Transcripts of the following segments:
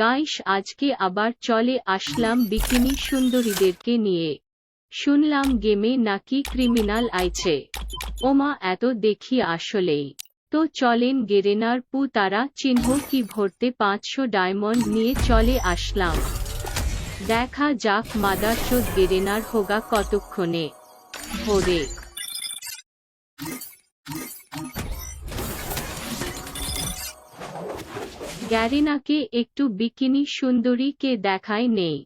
Guys আজকে আবার চলে আসলাম বিকিনি সুন্দরীদেরকে নিয়ে। শুনলাম গেমে নাকি ক্রিমিনাল আইছে। ওমা এত দেখি আসলেই। তো চলেন গেরেনার পু তারা চিহ্ন কি ভরতে 500 ডায়মন্ড নিয়ে চলে আসলাম। দেখা যাক মাদারচোদ গেরেনার হোগা কতক্ষণে ভোরে। গ্যারেনাকে একটু বিকিনি সুন্দরী কে দেখায় নেই।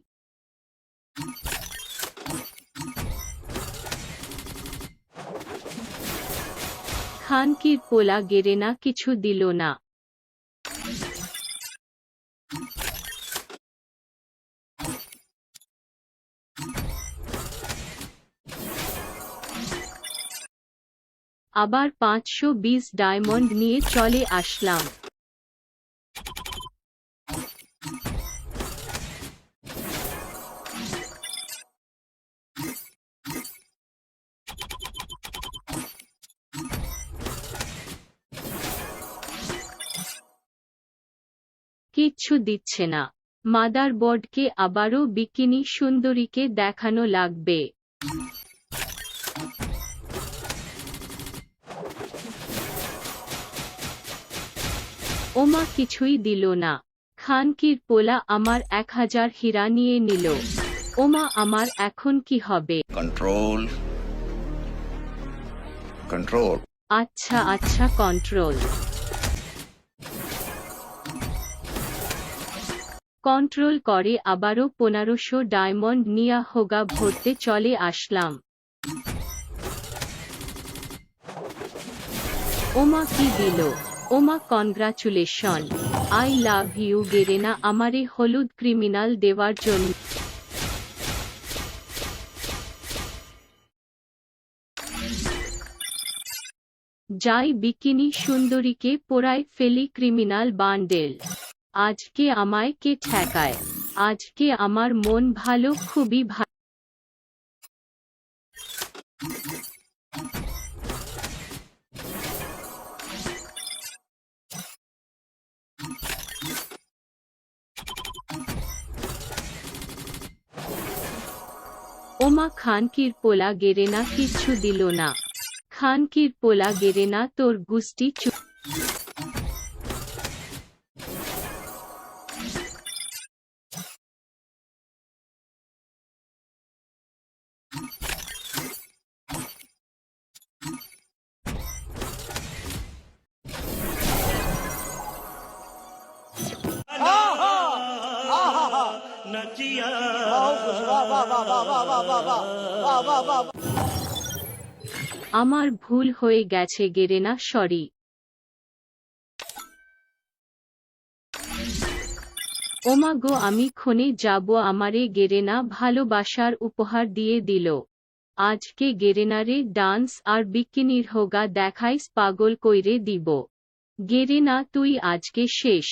খানকির পোলা গেরেনা কিছু দিল না। আবার 520 ডায়মন্ড নিয়ে চলে আসলাম। কিচ্ছু দিচ্ছে না। মাদারবোর্ডকে আবারও বিকিনি সুন্দরীকে দেখানো লাগবে। ওমা কিছুই দিল না। খানকির পোলা আমার 1000 হীরা নিয়ে নিল। ওমা আমার এখন কি হবে? Control control. আচ্ছা আচ্ছা কন্ট্রোল কন্ট্রোল করে আবারও 1500 ডায়মন্ড নিয়া হোগা ভরতে চলে আসলাম। ওমা কি দিল? ওমা congratulation, I love you Garena আমারে হলুদ ক্রিমিনাল দেওয়ার জন্য। যাই বিকিনি সুন্দরীকে পোড়ায় ফেলি ক্রিমিনাল বান্ডেল। আজকে আমায় কে ঠেকায়? আজকে আমার মন ভালো, খুবই ভালো। ওমা খানকির পোলা গেরেনা কিচ্ছু দিল না। খানকির পোলা গেরেনা তোর গুষ্টি আমার ভুল হয়ে গেছে গেরেনা, সরি। ওমা গো আমি ক্ষণে যাব। আমারে গেরেনা ভালোবাসার উপহার দিয়ে দিল। আজকে গেরেনারে ডান্স আর বিকিনির হোগা দেখাইস পাগল কইরে দিব। গেরেনা তুই আজকে শেষ।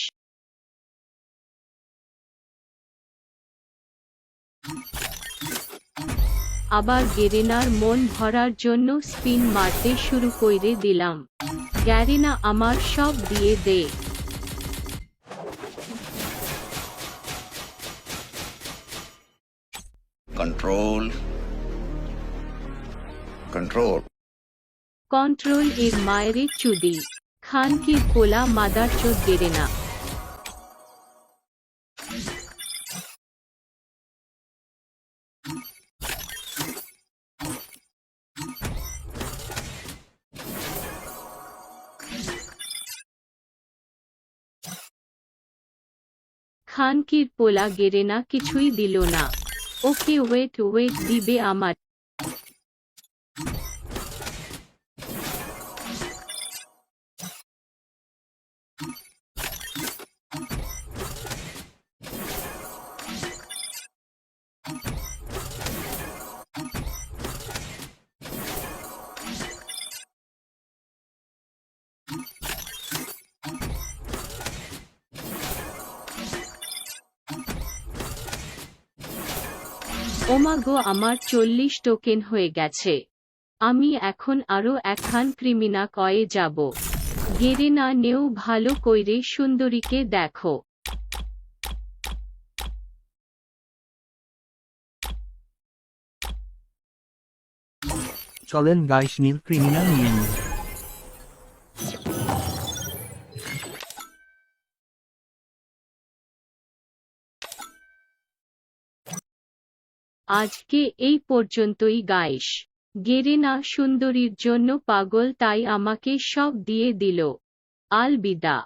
আবার গেরেনার মন ভরার জন্য স্পিন মারতে শুরু কইরে দিলাম। গ্যারেনা আমার সব দিয়ে দে। কন্ট্রোল কন্ট্রোল কন্ট্রোল এর মায়েরে চুদি। খানকির পোলা মাদারচোদ গেরেনা। খানকির পোলা গেরেনা কিছুই দিল না। ওকে ওয়েট ওয়েট দিবে আমার। ওমা গো আমার 40 টোকেন হয়ে গেছে। আমি এখন আরো একখান ক্রিমিনা কয়ে যাব। গেরেনা নেও ভালো কইরে সুন্দরীকে দেখো। চলেন গাইস নীল ক্রিমিনাল নিয়ে নিই। আজকে এই পর্যন্তই গাইস। গেরিনা সুন্দরীর জন্য পাগল, তাই আমাকে সব দিয়ে দিল। আলবিদা।